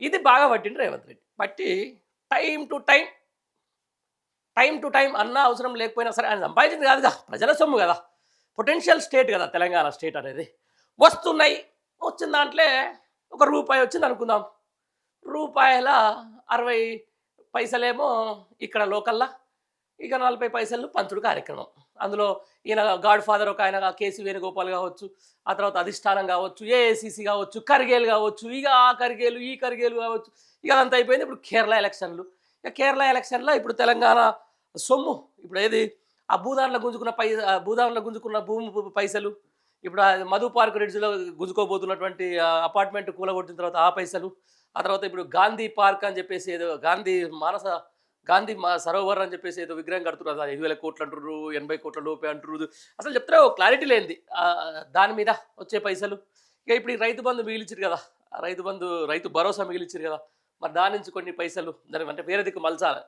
ఇది బాగా పట్టిండు రేవంత్ రెడ్డి. పట్టి time to time, time to time అన్నా అవసరం లేకపోయినా సరే ఆయన సంపాదించింది కాదుగా. ప్రజల సొమ్ము గదా! పొటెన్షియల్ స్టేట్ గదా! తెలంగాణ స్టేట్ అనేది. వస్తున్నాయి. వచ్చిన దాంట్లే ఒక రూపాయి వచ్చిందనుకుందాం. రూపాయల 60 పైసలేమో ఇక్కడ లోకల్‌ల, ఇక 40 పైసలు పంచుడు కార్యక్రమం. అందులో ఈయన గాడ్ ఫాదర్ ఒక ఆయన కేసీ వేణుగోపాల్ గావచ్చు, ఆ తర్వాత అధిష్టానం గావచ్చు, ఏఐసీసీ గావచ్చు, ఖర్గేలు గావచ్చు, ఇక ఆ ఖర్గేలు, ఈ ఖర్గేలు గావచ్చు. ఇక అదంతా అయిపోయింది. ఇప్పుడు కేరళ ఎలక్షన్‌లు. ఇక కేరళ ఎలక్షన్‌లో ఇప్పుడు తెలంగాణ సొమ్ము ఇప్పుడు ఏది భూదాన్లో గుంజుకున్న పైసలు, ఇప్పుడు మధు పార్క్ రిడ్జ్‌లో గుంజుకోబోతున్నటువంటి అపార్ట్మెంట్ కూలగొట్టిన తర్వాత ఆ పైసలు, ఆ తర్వాత ఇప్పుడు గాంధీ పార్క్ అని చెప్పేసి ఏదో గాంధీ సరోవర్ అని చెప్పేసి ఏదో విగ్రహం కడుతున్నారు. అది 5,000 కోట్లు అంటుర్రు, 80 కోట్ల లోపే అంటుర్రు. అసలు చెప్తారా క్లారిటీ లేనిది. దాని మీద వచ్చే పైసలు. ఇక ఇప్పుడు ఈ రైతు బంధు మిగిలిచ్చిర్రు కదా! రైతు భరోసా మిగిలిచ్చిర్రు కదా! మరి దాని నుంచి కొన్ని పైసలు దాని అంటే వేరే దిక్కు మలచాలి.